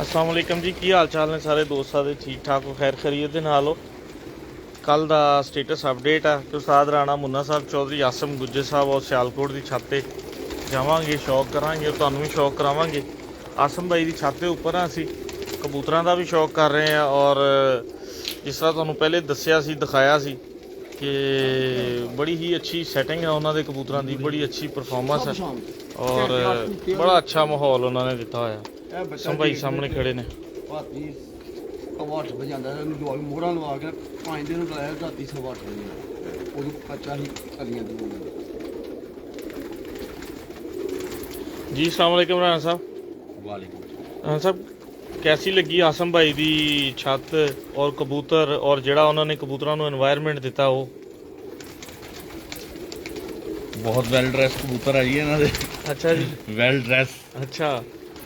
अस्सलाम वालेकुम जी, की हाल चाल ने सारे दोस्तां दे? ठीक ठाक हो, खैर खैरियत दे नाल हो? कल दा स्टेटस अपडेट है कि उस्ताद राणा मुन्ना साहब चौधरी आसम गुज्जर साहब और सियालकोट की छत ते जावांगे, शौक करांगे और तुहानूं भी शौक करावांगे। आसम भाई की छत के उपर हाँ असीं कबूतरां दा भी शौक कर रहे हैं और जिस तरह तुहानूं पहले दस्सिया सी, दिखाया सी कि बड़ी ही अच्छी सैटिंग है उन्होंने कबूतरां दी, बड़ी अच्छी परफॉर्मेंस है और बड़ा अच्छा माहौल उन्होंने दिता होया। संभाई सामने खड़े ने। ਸਵਾ 8 ਵਜੇ ਆਉਂਦਾ ਦਵਾਈ ਮੋਹਰਾ ਲਵਾ ਕੇ 5 ਦਿਨ ਬੁਲਾਇਆ ਰਾਤੀ ਸਵਾ 8 ਵਜੇ ਉਦੋਂ ਕੱਚਾ ਹੀ ਕਲੀਆਂ ਦੂਰ जी अस्सलाम वालेकुम राणा साहब। ਵਾਲੇਕੁਮ राणा साहब, कैसी लगी आसम भाई दी छत और कबूतर और ਜਿਹੜਾ ਉਹਨਾਂ ਨੇ ਕਬੂਤਰਾਂ ਨੂੰ এনवायरमेंट ਦਿੱਤਾ ਉਹ? ਬਹੁਤ ਵੈਲ ਡਰੈਸ ਕਬੂਤਰ ਆ ਜੀ ਇਹਨਾਂ ਦੇ। ਅੱਛਾ ਜੀ, ਵੈਲ ਡਰੈਸ ਅੱਛਾ।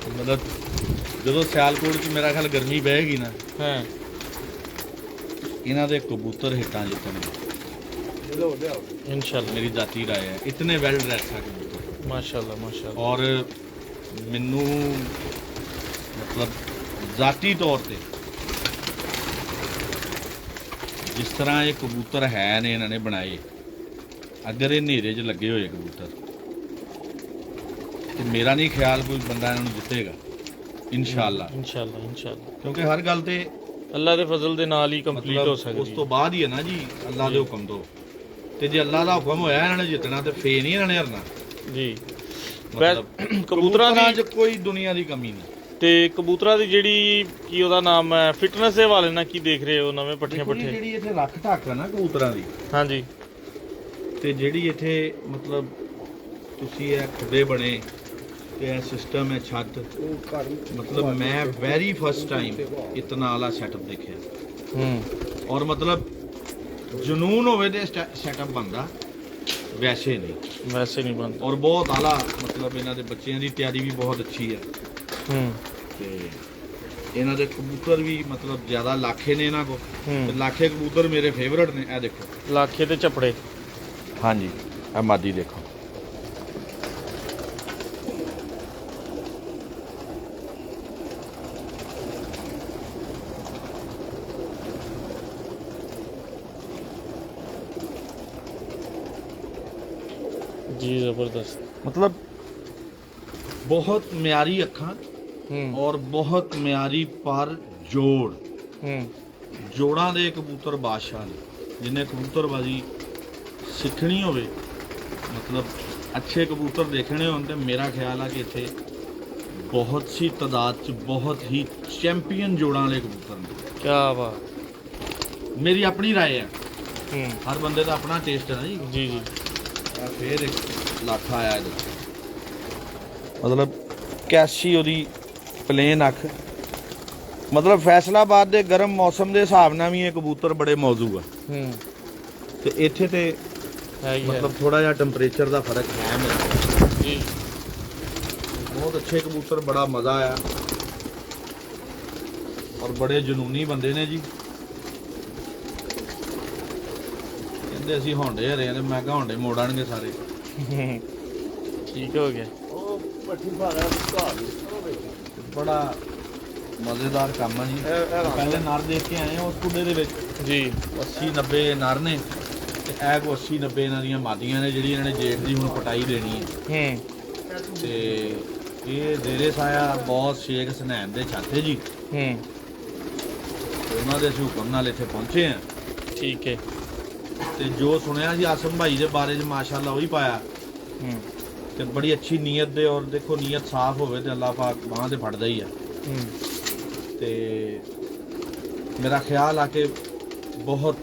ਮਤਲਬ ਜਦੋਂ ਸਿਆਲਕੋਟ 'ਚ ਮੇਰਾ ਖਿਆਲ ਗਰਮੀ ਬਹਿਗੀ ਨਾ, ਹਾਂ, ਇਹਨਾਂ ਦੇ ਕਬੂਤਰ ਹਿੱਟਾਂ ਜਿੱਤਣਗੇ, इंशाल्लाह। ਮੇਰੀ ਜ਼ਾਤੀ ਰਾਏ ਹੈ। ਇਤਨੇ ਵੈਲ ਡਰੈਸ ਆ ਕਬੂਤਰ माशाल्लाह माशाल्लाह। ਔਰ ਮੈਨੂੰ ਮਤਲਬ ਜ਼ਾਤੀ ਤੌਰ ਤੇ ਜਿਸ ਤਰ੍ਹਾਂ ਇਹ ਕਬੂਤਰ ਹੈ ਨੇ ਇਹਨਾਂ ਨੇ ਬਣਾਏ, ਅਗਰ ਇਹ ਹਨੇਰੇ 'ਚ ਲੱਗੇ ਹੋਏ ਕਬੂਤਰ ਤੇ ਮੇਰਾ ਨਹੀਂ ਖਿਆਲ ਕੋਈ ਬੰਦਾ ਇਹਨਾਂ ਨੂੰ ਜਿੱਤੇਗਾ ਇਨਸ਼ਾਅੱਲਾ। इंशाल्लाह इंशाल्लाह, ਕਿਉਂਕਿ ਹਰ ਗੱਲ ਤੇ ਅੱਲਾ ਦੇ ਫਜ਼ਲ ਦੇ ਨਾਲ ਹੀ ਕੰਪਲੀਟ ਹੋ ਸਕਦੀ ਉਸ ਤੋਂ ਬਾਅਦ ਹੀ ਹੈ ਨਾ ਜੀ, ਅੱਲਾ ਦੇ ਹੁਕਮ ਤੋਂ। ਤੇ ਜੇ ਅੱਲਾ ਦਾ ਹੁਕਮ ਹੋਇਆ ਇਹਨਾਂ ਨੇ ਜਿੱਤਣਾ ਤੇ ਫੇਰ ਨਹੀਂ ਇਹਨਾਂ ਨੇ ਹਾਰਨਾ ਜੀ। ਮਤਲਬ ਕਬੂਤਰਾਂ ਦੀ 'ਚ ਕੋਈ ਦੁਨੀਆ ਦੀ ਕਮੀ ਨਹੀਂ। ਤੇ ਕਬੂਤਰਾਂ ਦੀ ਜਿਹੜੀ ਕੀ ਉਹਦਾ ਨਾਮ ਹੈ, ਫਿਟਨੈਸ ਦੇ ਹਵਾਲੇ ਨਾਲ ਕੀ ਦੇਖ ਰਹੇ ਹੋ? ਨਵੇਂ ਪੱਠੀਆਂ ਦੇਖੋ ਜੀ, ਪੱਠੇ? ਜਿਹੜੀ ਇੱਥੇ ਰੱਖ ਢੱਕ ਆ ਨਾ ਕਬੂਤਰਾਂ ਦੀ, ਹਾਂਜੀ ਤੇ ਜਿਹੜੀ ਇੱਥੇ ਮਤਲਬ ਤੁਸੀਂ ਇਹ ਖੁੱਡੇ ਬਣੇ ਤੇ ਇਹ ਸਿਸਟਮ ਹੈ ਛੱਤ, ਉਹ ਘਰ ਮਤਲਬ ਮੈਂ ਵੈਰੀ ਫਸਟ ਟਾਈਮ ਇਤਨਾ ਆਲਾ ਸੈਟਅਪ ਦੇਖਿਆ। ਹੂੰ, ਔਰ ਮਤਲਬ ਜਨੂਨ ਹੋਵੇ ਤੇ ਸੈਟਅਪ ਬਣਦਾ, ਵੈਸੇ ਨਹੀਂ। ਵੈਸੇ ਨਹੀਂ ਬਣਦਾ। ਔਰ ਬਹੁਤ ਆਲਾ ਮਤਲਬ ਇਹਨਾਂ ਦੇ ਬੱਚਿਆਂ ਦੀ ਤਿਆਰੀ ਵੀ ਬਹੁਤ ਅੱਛੀ ਹੈ ਹੂੰ ਤੇ ਇਹਨਾਂ ਦੇ ਕਬੂਤਰ ਵੀ ਮਤਲਬ ਜ਼ਿਆਦਾ ਲਾਖੇ ਨੇ ਇਹਨਾਂ ਕੋ, ਹੂੰ। ਤੇ ਲਾਖੇ ਕਬੂਤਰ ਮੇਰੇ ਫੇਵਰਟ ਨੇ। ਇਹ ਦੇਖੋ, ਲਾਖੇ ਤੇ ਚੱਪੜੇ। ਹਾਂਜੀ, ਇਹ ਮਾਦੀ ਦੇਖੋ। जी ज़बरदस्त। मतलब बहुत म्यारी अखा हूँ और बहुत म्यारी पर जोड़। हूँ ਜੋੜਾਂ ਦੇ ਕਬੂਤਰ ਬਾਦਸ਼ਾਹ ਨੇ। ਜਿੰਨੇ ਕਬੂਤਰਬਾਜ਼ੀ ਸਿੱਖਣੀ ਹੋਵੇ, ਮਤਲਬ ਅੱਛੇ ਕਬੂਤਰ ਦੇਖਣੇ ਹੋਣ, ਤੇ ਮੇਰਾ ਖਿਆਲ ਆ ਕਿ ਇੱਥੇ ਬਹੁਤ ਸੀ ਤਾਦਾਦ 'ਚ ਬਹੁਤ ਹੀ ਚੈਂਪੀਅਨ ਜੋੜਾਂ ਵਾਲੇ ਕਬੂਤਰ ਨੇ। क्या बात। ਮੇਰੀ ਆਪਣੀ ਰਾਏ ਹੈ, हूँ ਹਰ ਬੰਦੇ ਦਾ ਆਪਣਾ ਟੇਸਟ ਹੈ ਨਾ ਜੀ। जी जी। ਆ ਫੇਰ ਇੱਕ ਲੱਖ ਆਇਆ ਇਹਦੇ, ਮਤਲਬ ਕੈਸੀ ਉਹਦੀ ਪਲੇਨ ਅੱਖ। ਮਤਲਬ ਫੈਸਲਾਬਾਦ ਦੇ ਗਰਮ ਮੌਸਮ ਦੇ ਹਿਸਾਬ ਨਾਲ ਵੀ ਇਹ ਕਬੂਤਰ ਬੜੇ ਮੌਜੂ ਆ। हूँ ਤੇ ਇੱਥੇ ਤੇ है ही है ਮਤਲਬ ਥੋੜਾ ਜਿਹਾ ਟੈਂਪਰੇਚਰ ਦਾ ਫਰਕ ਹੈ ਮੇਰੇ। जी। ਬਹੁਤ ਅੱਛੇ ਕਬੂਤਰ, ਬੜਾ ਮਜ਼ਾ ਆਇਆ ਔਰ ਬੜੇ ਜਨੂਨੀ ਬੰਦੇ ਨੇ ਜੀ। ਕਹਿੰਦੇ ਅਸੀਂ ਹੌਂਡੇ ਹਰੇ ਆ, ਤੇ ਮੈਂ ਕਿਹਾ ਹੌਂਡੇ ਮੋੜਨਗੇ ਸਾਰੇ। ठीक हो गया। ਉਹ ਪੱਠੀ ਭਾਰਾ ਘਰ ਬੜਾ ਮਜ਼ੇਦਾਰ ਕੰਮ ਆ ਜੀ। ਪਹਿਲੇ ਨਰ ਦੇਖ ਕੇ ਆਏ ਆ ਉਸ ਕੁੱਡੇ ਦੇ ਵਿੱਚ। जी 80-90 ਨਰ ਨੇ ਤੇ ਇਹ ਕੋ 80-90 ਇਹਨਾਂ ਦੀਆਂ ਮਾਦੀਆਂ ਨੇ, ਜਿਹੜੀ ਇਹਨਾਂ ਨੇ ਜੇਠ ਦੀ ਹੁਣ ਪਟਾਈ ਦੇਣੀ ਹੈ। हूँ ਤੇ ਇਹ ਡੇਰੇ ਸਾਇਆ ਬੌਸ ਸ਼ੇਖ ਸਨੈਨ ਦੇ ਛਾਤੇ ਜੀ, हूँ ਤੇ ਉਹਨਾਂ ਦੇ ਅਸੀਂ ਹੁਕਮ ਨਾਲ ਇੱਥੇ ਪਹੁੰਚੇ ਆ। ठीक है। ਤੇ ਜੋ ਸੁਣਿਆ ਜੀ ਆਸਮ ਭਾਈ ਦੇ ਬਾਰੇ 'ਚ ਮਾਸ਼ਾਅੱਲਾ ਉਹੀ ਪਾਇਆ। हूँ ਤੇ ਬੜੀ ਅੱਛੀ ਨੀਅਤ ਦੇ, ਔਰ ਦੇਖੋ ਨੀਅਤ ਸਾਫ਼ ਹੋਵੇ ਤੇ ਅੱਲਾਹ ਪਾਕ ਬਾਹਾਂ ਤੇ ਫੜਦਾ ਹੀ ਆ। हूँ ਤੇ ਮੇਰਾ ਖਿਆਲ ਆ ਕਿ ਬਹੁਤ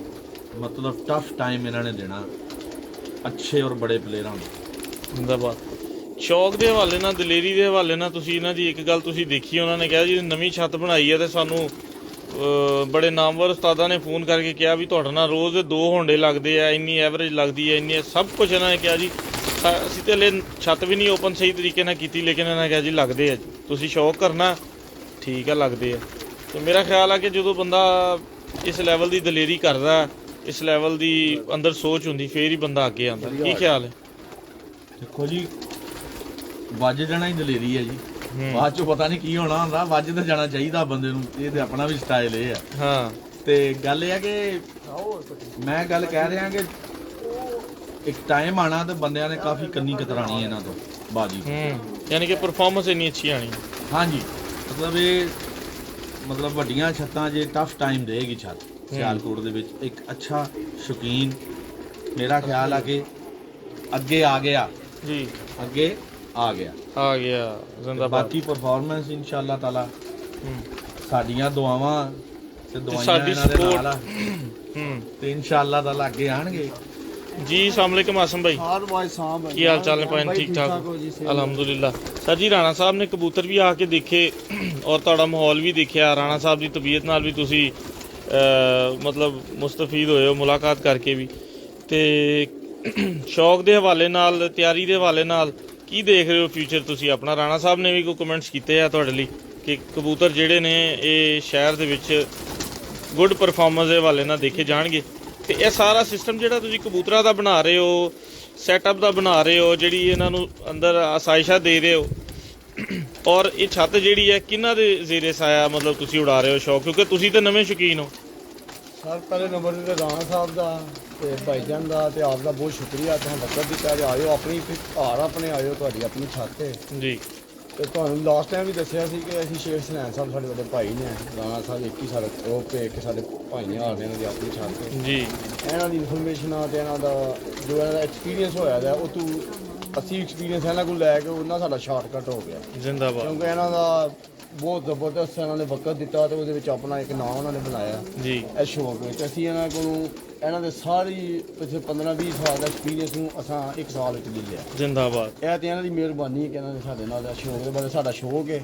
ਮਤਲਬ ਟਫ ਟਾਈਮ ਇਹਨਾਂ ਨੇ ਦੇਣਾ ਅੱਛੇ ਔਰ ਬੜੇ ਪਲੇਅਰਾਂ ਨੂੰ। ਜ਼ਿੰਦਾਬਾਦ। ਸ਼ੌਕ ਦੇ ਹਵਾਲੇ ਨਾਲ, ਦਲੇਰੀ ਦੇ ਹਵਾਲੇ ਨਾਲ ਤੁਸੀਂ ਇਹਨਾਂ ਦੀ ਇੱਕ ਗੱਲ ਤੁਸੀਂ ਦੇਖੀ, ਉਹਨਾਂ ਨੇ ਕਿਹਾ ਜੀ ਨਵੀਂ ਛੱਤ ਬਣਾਈ ਹੈ ਤੇ ਸਾਨੂੰ ਬੜੇ ਨਾਮਵਰ ਉਸਤਾਦਾਂ ਨੇ ਫੋਨ ਕਰਕੇ ਕਿਹਾ ਵੀ ਤੁਹਾਡੇ ਨਾਲ ਰੋਜ਼ ਦੇ 2 ਹੋਂਡੇ ਲੱਗਦੇ ਆ, ਇੰਨੀ ਐਵਰੇਜ ਲੱਗਦੀ ਹੈ, ਇੰਨੀ ਸਭ ਕੁਝ ਇਹਨਾਂ ਨੇ ਕਿਹਾ ਜੀ। ਅਸੀਂ ਤੇ ਹਲੇ ਛੱਤ ਵੀ ਨਹੀਂ ਓਪਨ ਸਹੀ ਤਰੀਕੇ ਨਾਲ ਕੀਤੀ, ਲੇਕਿਨ ਇਹਨਾਂ ਨੇ ਕਿਹਾ ਜੀ ਲੱਗਦੇ ਆ ਜੀ, ਤੁਸੀਂ ਸ਼ੌਕ ਕਰਨਾ ਠੀਕ ਆ, ਲੱਗਦੇ ਆ। ਤੇ ਮੇਰਾ ਖਿਆਲ ਆ ਕਿ ਜਦੋਂ ਬੰਦਾ ਇਸ ਲੈਵਲ ਦੀ ਦਲੇਰੀ ਕਰਦਾ, ਇਸ ਲੈਵਲ ਦੀ ਅੰਦਰ ਸੋਚ ਹੁੰਦੀ, ਫੇਰ ਹੀ ਬੰਦਾ ਅੱਗੇ ਆਉਂਦਾ। ਕੀ ਖਿਆਲ ਹੈ? ਦੇਖੋ ਜੀ, ਵੱਜ ਜਾਣਾ ਹੀ ਦਲੇਰੀ ਹੈ ਜੀ। ਬਾਅਦ ਚ ਪਤਾ ਨਹੀਂ ਕੀ ਹੋਣਾ ਹੁੰਦਾ, ਵੱਜ ਤੇ ਜਾਣਾ ਚਾਹੀਦਾ ਬੰਦੇ ਨੂੰ, ਇਹ ਤੇ ਆਪਣਾ ਵੀ ਸਟਾਈਲ ਇਹ ਆ। ਹਾਂ ਤੇ ਗੱਲ ਇਹ ਆ ਕਿ ਮੈਂ ਗੱਲ ਕਹਿ ਰਿਹਾ ਕਿ ਇੱਕ ਟਾਈਮ ਆਣਾ ਤੇ ਬੰਦਿਆਂ ਨੇ ਕਾਫੀ ਕੰਨੀ ਕਤਰਾਣੀ ਇਹਨਾਂ ਤੋਂ ਬਾਜੀ। ਯਾਨੀ ਕਿ ਪਰਫਾਰਮੈਂਸ ਇੰਨੀ ਅੱਛੀ ਆਣੀ। ਹਾਂਜੀ ਮਤਲਬ ਇਹ ਮਤਲਬ ਵੱਡੀਆਂ ਛੱਤਾਂ ਜੇ ਟਫ ਟਾਈਮ ਦੇਗੀ ਛੱਤ ਸਿਆਲਕੋਟ ਦੇ ਵਿੱਚ। ਇੱਕ ਅੱਛਾ ਸ਼ੌਕੀਨ ਮੇਰਾ ਖਿਆਲ ਆ ਕਿ ਅੱਗੇ ਆ ਗਿਆ ਜੀ, ਅੱਗੇ ਆ ਗਿਆ ਜ਼ਿੰਦਾਬਾਦ। ਬਾਕੀ ਪਰਫਾਰਮੈਂਸ ਇਨਸ਼ਾਅੱਲਾ ਤਾਲਾ ਸਾਡੀਆਂ ਦੁਆਵਾਂ ਤੇ ਦਵਾਈਆਂ ਸਾਡੀ ਇਹਨਾਂ ਦੇ ਨਾਲ ਆ support। ਤੇ ਇਨਸ਼ਾਅੱਲਾ ਤਾਲਾ ਅੱਗੇ ਆਣਗੇ। ਜੀ अस्सलाम वालेकुम आसम भाई, ਹਾਰ ਵਾਈ ਸਾਹਬ ਕੀ ਹਾਲ ਚਾਲ ਨੇ ਭਾਈ? ਠੀਕ ਠਾਕ ਅਲਹਮਦੁਲਿਲਾ। ਸਰ ਜੀ ਰਾਣਾ ਸਾਹਿਬ ਨੇ ਕਬੂਤਰ ਵੀ ਆ ਕੇ ਦੇਖੇ ਔਰ ਤੁਹਾਡਾ ਮਾਹੌਲ ਵੀ ਦੇਖਿਆ, ਰਾਣਾ ਸਾਹਿਬ ਦੀ ਤਬੀਅਤ ਨਾਲ ਵੀ ਤੁਸੀਂ ਮਤਲਬ ਮੁਸਤਫੀਦ ਹੋਏ ਹੋ ਮੁਲਾਕਾਤ ਕਰਕੇ ਵੀ, ਤੇ ਸ਼ੌਕ ਦੇ ਹਵਾਲੇ ਨਾਲ, ਤਿਆਰੀ ਦੇ ਹਵਾਲੇ ਨਾਲ ਕੀ ਦੇਖ ਰਹੇ ਹੋ ਫਿਊਚਰ ਤੁਸੀਂ ਆਪਣਾ? ਰਾਣਾ ਸਾਹਿਬ ਨੇ ਵੀ ਕੋਈ ਕਮੈਂਟਸ ਕੀਤੇ ਆ ਤੁਹਾਡੇ ਲਈ ਕਿ ਕਬੂਤਰ ਜਿਹੜੇ ਨੇ ਇਹ ਸ਼ਹਿਰ ਦੇ ਵਿੱਚ ਗੁੱਡ ਪਰਫਾਰਮੈਂਸ ਦੇ ਹਵਾਲੇ ਨਾਲ ਦੇਖੇ ਜਾਣਗੇ। ਤੇ ਇਹ ਸਾਰਾ ਸਿਸਟਮ ਜਿਹੜਾ ਤੁਸੀਂ ਕਬੂਤਰਾਂ ਦਾ ਬਣਾ ਰਹੇ ਹੋ, ਸੈਟਅਪ ਦਾ ਬਣਾ ਰਹੇ ਹੋ, ਜਿਹੜੀ ਇਹਨਾਂ ਨੂੰ ਅੰਦਰ ਆਸਾਇਸ਼ਾ ਦੇ ਰਹੇ ਹੋ, ਔਰ ਇਹ ਛੱਤ ਜਿਹੜੀ ਹੈ ਕਿਹਨਾਂ ਦੇ ਜ਼ੇਰੇ ਸਾਇਆ ਮਤਲਬ ਤੁਸੀਂ ਉਡਾ ਰਹੇ ਹੋ ਸ਼ੌਕ? ਕਿਉਂਕਿ ਤੁਸੀਂ ਤਾਂ ਨਵੇਂ ਸ਼ੌਕੀਨ ਹੋ। ਸਰ ਪਹਿਲੇ ਨੰਬਰ ਤੇ ਰਾਣਾ ਸਾਹਿਬ ਦਾ ਤੇ ਭਾਈਜਾਨ ਦਾ ਤੇ ਆਪ ਦਾ ਬਹੁਤ ਸ਼ੁਕਰੀਆ, ਤੁਹਾਨੂੰ ਵਕਤ ਦਿੱਤਾ। ਆਇਓ ਆਪਣੀ ਘਰ ਆਪਣੇ ਆਇਓ, ਤੁਹਾਡੀ ਆਪਣੀ ਛੱਤ ਤੇ। ਜੀ ਤੇ ਤੁਹਾਨੂੰ ਲਾਸਟ ਟਾਈਮ ਵੀ ਦੱਸਿਆ ਸੀ ਕਿ ਅਸੀਂ ਸ਼ੇਖ ਸਨੈਨ ਸਾਹਿਬ ਸਾਡੇ ਵੱਡੇ ਭਾਈ ਨੇ, ਰਾਣਾ ਸਾਹਿਬ ਇੱਕ ਹੀ ਸਾਡੇ ਉਹ ਤੇ ਇੱਕ ਸਾਡੇ ਭਾਈ ਨੇ ਹਾਰ ਨੇ ਇਹਨਾਂ ਦੀ ਆਪਣੀ ਛੱਤ ਤੇ। ਜੀ ਇਹਨਾਂ ਦੀ ਇਨਫੋਰਮੇਸ਼ਨਾਂ ਤੇ ਇਹਨਾਂ ਦਾ ਜੋ ਇਹਨਾਂ ਦਾ ਐਕਸਪੀਰੀਅੰਸ ਹੋਇਆ ਦਾ ਉਹ ਤੋਂ ਅਸੀਂ ਐਕਸਪੀਰੀਅੰਸ ਇਹਨਾਂ ਕੋਲ ਲੈ ਕੇ ਉਹਨਾਂ ਸਾਡਾ ਸ਼ਾਰਟਕਟ ਹੋ ਗਿਆ, ਜ਼ਿੰਦਾਬਾਦ। ਕਿਉਂਕਿ ਇਹਨਾਂ ਦਾ ਬਹੁਤ ਜ਼ਬਰਦਸਤ ਇਹਨਾਂ ਨੇ ਵਕਤ ਦਿੱਤਾ ਤੇ ਉਹਦੇ ਵਿੱਚ ਆਪਣਾ ਇੱਕ ਨਾਮ ਉਹਨਾਂ ਨੇ ਬਣਾਇਆ ਜੀ ਇਹ ਸ਼ੌਕ ਵਿੱਚ। ਅਸੀਂ ਇਹਨਾਂ ਕੋਲੋਂ ਇਹਨਾਂ ਦੇ ਸਾਰੀ ਪਿਛਲੇ 15-20 ਸਾਲ ਦਾ ਐਕਸਪੀਰੀਅੰਸ ਨੂੰ ਅਸਾਂ ਇੱਕ ਸਾਲ ਵਿੱਚ ਲੈ ਲਿਆ। ਜ਼ਿੰਦਾਬਾਦ। ਇਹ ਤੇ ਇਹਨਾਂ ਦੀ ਮਿਹਰਬਾਨੀ ਹੈ ਕਿ ਇਹਨਾਂ ਨੇ ਸਾਡੇ ਨਾਲ ਸ਼ੌਕ ਦੇ ਬਾਰੇ, ਸਾਡਾ ਸ਼ੌਕ ਹੈ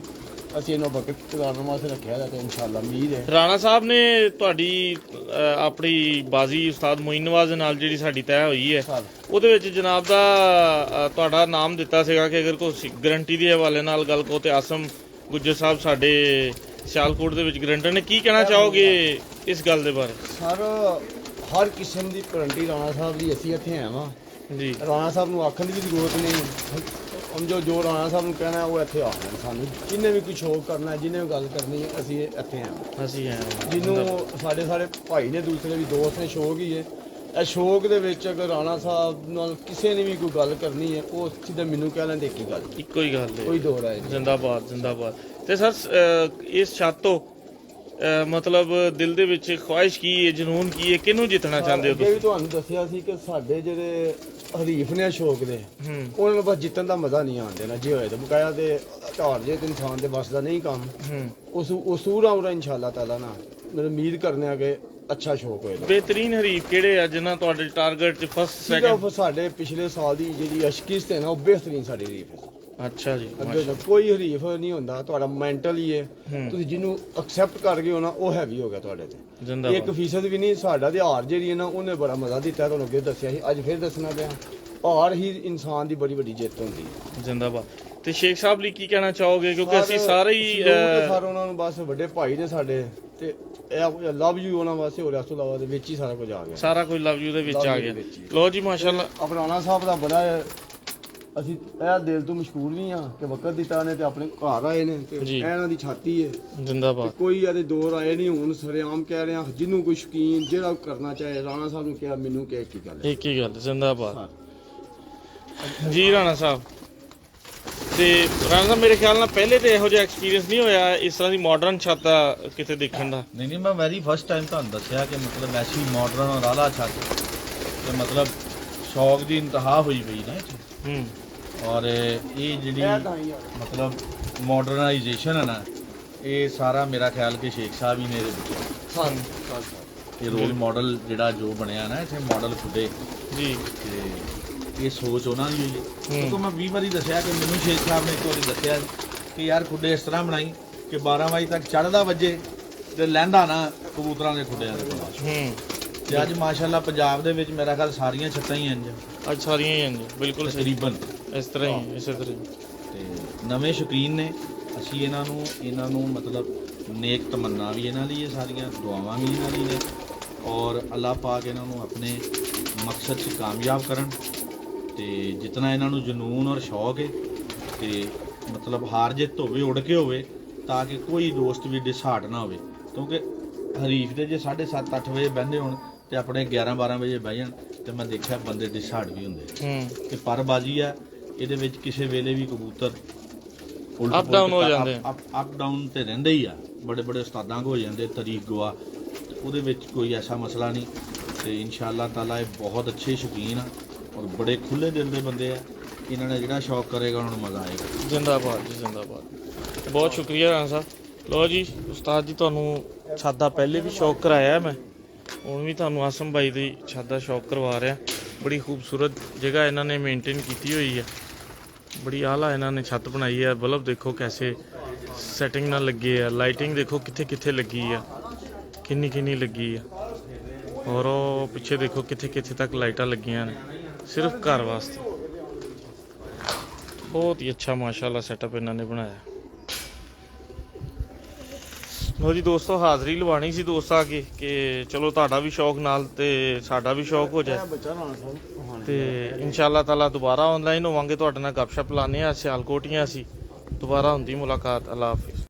ਅਸੀਂ ਇਹਨੂੰ ਵਕਤ ਕਰਨ ਵਾਸਤੇ ਰੱਖਿਆ ਹੈ ਤੇ ਇਨਸ਼ਾਅੱਲਾ ਉਮੀਦ ਹੈ। ਰਾਣਾ ਸਾਹਿਬ ਨੇ ਤੁਹਾਡੀ ਆਪਣੀ ਬਾਜ਼ੀ ਉਸਤਾਦ ਮੋਇਨ ਨਵਾਜ਼ ਦੇ ਨਾਲ ਜਿਹੜੀ ਸਾਡੀ ਤੈਅ ਹੋਈ ਹੈ ਸਰ ਉਹਦੇ ਵਿੱਚ ਜਨਾਬ ਦਾ ਤੁਹਾਡਾ ਨਾਮ ਦਿੱਤਾ ਸੀਗਾ ਕਿ ਅਗਰ ਕੋਈ ਗਰੰਟੀ ਦੇ ਹਵਾਲੇ ਨਾਲ ਗੱਲ ਕਹੋ ਤੇ ਆਸਮ ਗੁੱਜਰ ਸਾਹਿਬ ਸਾਡੇ ਸਿਆਲਕੋਟ ਦੇ ਵਿੱਚ ਗਰੰਟਰ ਨੇ। ਕੀ ਕਹਿਣਾ ਚਾਹੋਗੇ ਇਸ ਗੱਲ ਦੇ ਬਾਰੇ? ਸਰ ਹਰ ਕਿਸਮ ਦੀ ਗਰੰਟੀ ਰਾਣਾ ਸਾਹਿਬ ਦੀ ਅਸੀਂ ਇੱਥੇ ਆਏ ਵਾਂ ਜੀ ਰਾਣਾ ਸਾਹਿਬ ਨੂੰ ਆਖਣ ਦੀ ਵੀ ਜ਼ਰੂਰਤ ਨਹੀਂ। ਜੋ ਰਾਣਾ ਸਾਹਿਬ ਨੂੰ ਕਹਿਣਾ ਉਹ ਇੱਥੇ ਆਖਣਾ ਸਾਨੂੰ, ਜਿਹਨੇ ਵੀ ਕੋਈ ਸ਼ੌਕ ਕਰਨਾ, ਜਿਹਨੇ ਵੀ ਗੱਲ ਕਰਨੀ ਹੈ, ਅਸੀਂ ਇੱਥੇ ਆਏ ਹਾਂ। ਅਸੀਂ ਜਿਹਨੂੰ ਸਾਡੇ ਸਾਰੇ ਭਾਈ ਨੇ, ਦੂਸਰੇ ਵੀ ਦੋਸਤ ਨੇ, ਸ਼ੌਕ ਹੀ ਹੈ। ਇਹ ਸ਼ੌਕ ਦੇ ਵਿੱਚ ਅਗਰ ਰਾਣਾ ਸਾਹਿਬ ਨਾਲ ਕਿਸੇ ਨੇ ਵੀ ਕੋਈ ਗੱਲ ਕਰਨੀ ਹੈ ਉਹ ਸਿੱਧਾ ਮੈਨੂੰ ਕਹਿ ਲੈਂਦੇ ਇੱਕ ਹੀ ਗੱਲ, ਇੱਕੋ ਹੀ ਗੱਲ ਹੈ। ਕੋਈ ਦੋ ਰਾਏ ਨਹੀਂ। ਜ਼ਿੰਦਾਬਾਦ ਜ਼ਿੰਦਾਬਾਦ। ਤੇ ਸਰ ਇਸ ਛੱਤ ਤੋਂ ਮਤਲਬ ਦਿਲ ਦੇ ਵਿੱਚ ਖੁਆਇਸ਼ ਕੀ ਹੈ, ਜਨੂਨ ਕੀ ਹੈ, ਕਿਹਨੂੰ ਜਿੱਤਣਾ ਚਾਹੁੰਦੇ ਹੋ ਅੱਗੇ ਤੁਸੀਂ? ਵੀ ਤੁਹਾਨੂੰ ਦੱਸਿਆ ਸੀ ਕਿ ਸਾਡੇ ਜਿਹੜੇ ਹਰੀਫ ਨੇ ਸ਼ੌਕ ਦੇ, ਹੂੰ ਉਹਨਾਂ ਨੂੰ ਬਸ ਜਿੱਤਣ ਦਾ ਮਜ਼ਾ ਨਹੀਂ ਆਉਣ ਦੇਣਾ। ਜੇ ਹੋਏ ਤਾਂ ਬਕਾਇਆ ਤੇ ਘਾਰ ਜੇ ਤੇ ਇਨਸਾਨ ਦੇ ਬਸ ਦਾ ਨਹੀਂ ਕੰਮ। ਹੂੰ ਉਸ ਉਸੂਰਾ ਉਰਾ ਇਨਸ਼ਾਅੱਲਾ ਤਾਲਾ ਨਾ ਮੈਨੂੰ ਉਮੀਦ ਕਰਨੇ ਆ ਕਿ ਅੱਛਾ ਸ਼ੌਕ ਹੋਏਗਾ। ਬਿਹਤਰੀਨ ਹਰੀਫ ਕਿਹੜੇ ਆ ਜਿਨ੍ਹਾਂ ਤੁਹਾਡੇ ਟਾਰਗੇਟ 'ਚ ਫਸਟ ਸੈਕਿੰਡ? ਸਿਰਫ ਸਾਡੇ ਪਿਛਲੇ ਸਾਲ ਦੀ ਜਿਹੜੀ ਅਸ਼ਕਿਸਤ ਹੈ ਨਾ ਉਹ ਬਿਹਤਰੀਨ ਸਾਡੀ ਹਰੀਫ ਹੈ। ਅੱਛਾ ਜੀ, ਅੱਗੇ ਤਾਂ ਕੋਈ ਹਰੀਫ ਨਹੀਂ ਹੁੰਦਾ, ਤੁਹਾਡਾ ਮੈਂਟਲ ਹੀ ਹੈ। ਹੂੰ ਤੁਸੀਂ ਜਿਹਨੂੰ ਐਕਸੈਪਟ ਕਰ ਗਏ ਹੋ ਨਾ ਉਹ ਹੈਵੀ ਹੋ ਗਿਆ ਤੁਹਾਡੇ ਤੇ। ਜ਼ਿੰਦਾਬਾਦ। 1% ਵੀ ਨਹੀਂ। ਸਾਡਾ ਤੇ ਹਾਰ ਜਿਹੜੀ ਹੈ ਨਾ ਉਹਨੇ ਬੜਾ ਮਜ਼ਾ ਦਿੱਤਾ, ਤੁਹਾਨੂੰ ਅੱਗੇ ਦੱਸਿਆ ਸੀ, ਅੱਜ ਫਿਰ ਦੱਸਣਾ ਪਿਆ। ਹਾਰ ਹੀ ਇਨਸਾਨ ਦੀ ਬੜੀ ਵੱਡੀ ਜਿੱਤ ਹੁੰਦੀ ਹੈ। ਜ਼ਿੰਦਾਬਾਦ। ਤੇ ਸ਼ੇਖ ਸਾਹਿਬ ਲਈ ਕੀ ਕਹਿਣਾ ਚਾਹੋਗੇ? ਕਿਉਂਕਿ ਅਸੀਂ ਸਾਰੇ ਹੀ ਸਾਰੇ ਉਹਨਾਂ ਨੂੰ ਬਸ ਵੱਡੇ ਭਾਈ ਨੇ ਸਾਡੇ, ਤੇ ਇਹ ਲਵ ਯੂ ਉਹਨਾਂ ਵਾਸਤੇ ਹੋਰ ਇਸ ਤੋਂ ਇਲਾਵਾ ਦੇ ਵਿੱਚ ਹੀ ਸਾਰਾ ਕੁਝ ਆ ਗਿਆ। ਸਾਰਾ ਕੁਝ ਲਵ ਯੂ ਦੇ ਵਿੱਚ Love ਆ you ਗਿਆ। ਦੇ ਵਿੱਚ ਹੀ। ਲੋ ਜੀ ਮਾਸ਼ਾਅੱਲਾ। ਅਬਰਾਣਾ ਸਾਹਿਬ ਦਾ ਬੜਾ ਅਸੀਂ ਇਹ ਦਿਲ ਤੋਂ ਮਸ਼ਕੂਰ ਵੀ ਹਾਂ ਕਿ ਵਕਤ ਦਿੱਤਾ ਨੇ ਤੇ ਆਪਣੇ ਘਰ ਆਏ ਨੇ ਤੇ ਜੀ। ਇਹਨਾਂ ਦੀ ਛਾਤੀ ਹੈ। ਜ਼ਿੰਦਾਬਾਦ। ਕੋਈ ਇਹਦੇ ਦੋ ਰਾਏ ਨਹੀਂ। ਹੁਣ ਸਰੇਆਮ ਕਹਿ ਰਹੇ ਹਾਂ, ਜਿਹਨੂੰ ਕੋਈ ਸ਼ੌਕੀਨ ਜਿਹੜਾ ਕਰਨਾ ਚਾਹੇ, ਰਾਣਾ ਸਾਹਿਬ ਨੂੰ ਕਿਹਾ, ਮੈਨੂੰ ਕਿਹਾ ਕੀ ਗੱਲ ਹੈ। ਇੱਕ ਹੀ ਗੱਲ। ਜ਼ਿੰਦਾਬਾਦ ਜੀ ਰਾਣਾ ਸਾਹਿਬ। ਤੇ ਰਾਣਾ ਸਾਹਿਬ ਮੇਰੇ ਖਿਆਲ ਨਾਲ ਪਹਿਲੇ ਤੇ ਇਹੋ ਜਿਹਾ ਐਕਸਪੀਰੀਅੰਸ ਨਹੀਂ ਹੋਇਆ ਇਸ ਤਰ੍ਹਾਂ ਦੀ ਮਾਡਰਨ ਛੱਤ ਦਾ ਕਿਤੇ ਦੇਖਣ ਦਾ। ਨਹੀਂ ਮੈਂ ਵੈਰੀ ਫਸਟ ਟਾਈਮ ਤੁਹਾਨੂੰ ਦੱਸਿਆ ਕਿ ਮਤਲਬ ਐਸੀ ਮਾਡਰਨ ਔਰ ਆਲਾ ਛੱਤ ਤੇ ਮਤਲਬ ਸ਼ੌਕ ਦੀ ਇੰਤਹਾ ਹੋਈ ਪਈ ਨਾ ਇੱਥੇ। ਹੂੰ ਔਰ ਇਹ ਜਿਹੜੀ ਇਹ ਤਾਂ ਹੀ ਆ। ਮਤਲਬ ਮਾਡਰਨਾਈਜੇਸ਼ਨ ਹੈ ਨਾ, ਇਹ ਸਾਰਾ ਮੇਰਾ ਖਿਆਲ ਕਿ ਸ਼ੇਖ ਸਾਹਿਬ ਹੀ ਨੇ ਇਹਦੇ ਵਿੱਚ ਹਾਂ ਇਹ ਰੋਲ ਮਾਡਲ ਜਿਹੜਾ ਜੋ ਬਣਿਆ ਨਾ ਇੱਥੇ ਮਾਡਲ ਖੁੱਡੇ ਜੀ। ਤੇ ਇਹ ਸੋਚ ਉਹਨਾਂ ਦੀ ਹੋਈ ਹੈ। ਕਿਉਂਕਿ ਮੈਂ 20 ਵਾਰੀ ਦੱਸਿਆ ਕਿ ਮੈਨੂੰ ਸ਼ੇਖ ਸਾਹਿਬ ਨੇ ਇੱਕ ਵਾਰੀ ਦੱਸਿਆ ਕਿ ਯਾਰ ਖੁੱਡੇ ਇਸ ਤਰ੍ਹਾਂ ਬਣਾਈ ਕਿ 12 ਵਜੇ ਤੱਕ ਚੜ੍ਹਦਾ ਵੱਜੇ ਤੇ ਲਹਿੰਦਾ ਨਾ ਕਬੂਤਰਾਂ ਦੇ ਖੁੱਡਿਆਂ ਦੇ ਕੋਲ। ਹੂੰ ਤੇ ਅੱਜ ਮਾਸ਼ਾਅੱਲਾ ਪੰਜਾਬ ਦੇ ਵਿੱਚ ਮੇਰਾ ਖਿਆਲ ਸਾਰੀਆਂ ਛੱਤਾਂ ਹੀ ਇੰਜ ਅੱਜ ਸਾਰੀਆਂ ਹੀ ਹਨ ਬਿਲਕੁਲ ਸਹੀ। ਤਕਰੀਬਨ ਇਸ ਤਰ੍ਹਾਂ ਹੀ ਇਸੇ ਤਰ੍ਹਾਂ ਹੀ। ਤੇ ਨਵੇਂ ਸ਼ੌਕੀਨ ਨੇ। ਅਸੀਂ ਇਹਨਾਂ ਨੂੰ ਮਤਲਬ ਨੇਕ ਤਮੰਨਾ ਵੀ ਇਹਨਾਂ ਲਈ ਹੈ, ਸਾਰੀਆਂ ਦੁਆਵਾਂ ਵੀ ਇਹਨਾਂ ਲਈ ਨੇ ਔਰ ਅੱਲਾਹ ਪਾਕ ਇਹਨਾਂ ਨੂੰ ਆਪਣੇ ਮਕਸਦ 'ਚ ਕਾਮਯਾਬ ਕਰਨ। ਤੇ ਜਿਤਨਾ ਇਹਨਾਂ ਨੂੰ ਜਨੂਨ ਔਰ ਸ਼ੌਕ ਹੈ ਤੇ ਮਤਲਬ ਹਾਰ ਜਿੱਤ ਹੋਵੇ ਉੜ ਕੇ ਹੋਵੇ, ਤਾਂ ਕਿ ਕੋਈ ਦੋਸਤ ਵੀ ਡਿਸਹਾਰਟ ਨਾ ਹੋਵੇ। ਕਿਉਂਕਿ ਹਰੀਫ ਦੇ ਜੇ 7:30 8 ਵਜੇ ਬਹਿੰਦੇ ਹੋਣ ਤੇ ਆਪਣੇ 11 12 ਵਜੇ ਬਹਿ ਜਾਣ, ਤੇ ਮੈਂ ਦੇਖਿਆ ਬੰਦੇ ਡਿਸਹਾਰਟ ਵੀ ਹੁੰਦੇ। ਤੇ ਪਰ ਬਾਜੀ ਆ ਇਹਦੇ ਵਿੱਚ ਕਿਸੇ ਵੇਲੇ ਵੀ ਕਬੂਤਰ ਅਪ ਡਾਊਨ ਹੋ ਜਾਂਦੇ ਆ। ਅਪ ਡਾਊਨ ਤੇ ਰਹਿੰਦੇ ਹੀ ਆ, ਬੜੇ ਬੜੇ ਉਸਤਾਦਾਂ ਕੋ ਹੋ ਜਾਂਦੇ ਤਰੀਕ ਗਵਾ, ਤੇ ਉਹਦੇ ਵਿੱਚ ਕੋਈ ਐਸਾ ਮਸਲਾ ਨਹੀਂ। ਤੇ ਇਨਸ਼ਾਅੱਲਾ ਤਾਲਾ ਇਹ ਬਹੁਤ ਅੱਛੇ ਸ਼ੌਕੀਨ ਆ ਔਰ ਬੜੇ ਖੁੱਲੇ ਦਿਲ ਦੇ ਬੰਦੇ ਆ। ਇਹਨਾਂ ਨੇ ਜਿਹੜਾ ਸ਼ੌਕ ਕਰੇਗਾ ਉਹਨਾਂ ਨੂੰ ਮਜ਼ਾ ਆਏਗਾ। ਜਿੰਦਾਬਾਦ ਜੀ ਜਿੰਦਾਬਾਦ। ਬਹੁਤ ਸ਼ੁਕਰੀਆ ਰਾਣਾ ਸਾਹਿਬ। ਲਓ ਜੀ ਉਸਤਾਦ ਜੀ, ਤੁਹਾਨੂੰ ਛੱਤ ਦਾ ਪਹਿਲੇ ਵੀ ਸ਼ੌਕ ਕਰਾਇਆ ਮੈਂ, ਹੁਣ ਵੀ ਤੁਹਾਨੂੰ ਆਸਮ ਭਾਈ ਦੀ ਛੱਤ ਦਾ ਸ਼ੌਕ ਕਰਵਾ ਰਿਹਾ। ਬੜੀ ਖੂਬਸੂਰਤ ਜਗ੍ਹਾ ਇਹਨਾਂ ਨੇ ਮੇਨਟੇਨ ਕੀਤੀ ਹੋਈ ਹੈ, ਬੜੀ ਆਲਾ ਇਹਨਾਂ ਨੇ ਛੱਤ ਬਣਾਈ ਹੈ। ਬਲਬ ਦੇਖੋ ਕੈਸੇ ਸੈਟਿੰਗ ਨਾਲ ਲੱਗੇ ਆ, ਲਾਈਟਿੰਗ ਦੇਖੋ ਕਿੱਥੇ ਕਿੱਥੇ ਲੱਗੀ ਆ, ਕਿੰਨੀ ਕਿੰਨੀ ਲੱਗੀ ਆ, ਔਰ ਉਹ ਪਿੱਛੇ ਦੇਖੋ ਕਿੱਥੇ ਕਿੱਥੇ ਤੱਕ ਲਾਈਟਾਂ ਲੱਗੀਆਂ ਨੇ ਸਿਰਫ ਘਰ ਵਾਸਤੇ। ਬਹੁਤ ਹੀ ਅੱਛਾ ਮਾਸ਼ਾਅੱਲਾ ਸੈਟਅਪ ਇਹਨਾਂ ਨੇ ਬਣਾਇਆ। ਲੋ ਜੀ ਦੋਸਤੋ, ਹਾਜ਼ਰੀ ਲਵਾਣੀ ਸੀ ਦੋਸਤ ਆ ਕੇ ਕਿ ਚਲੋ ਤੁਹਾਡਾ ਵੀ ਸ਼ੌਕ ਨਾਲ ਤੇ ਸਾਡਾ ਵੀ ਸ਼ੌਕ ਹੋ ਜਾਏ। ਤੇ ਇਨਸ਼ਾਅੱਲਾ ਤਾਲਾ ਦੁਬਾਰਾ ਆਨਲਾਈਨ ਹੋਵਾਂਗੇ, ਤੁਹਾਡੇ ਨਾਲ ਗੱਪਸ਼ਪ ਲਾਣੇ ਆ। ਸਿਆਲਕੋਟੀਆਂ ਸੀ, ਦੁਬਾਰਾ ਹੁੰਦੀ ਮੁਲਾਕਾਤ। ਅੱਲਾ ਹਾਫਿਜ਼।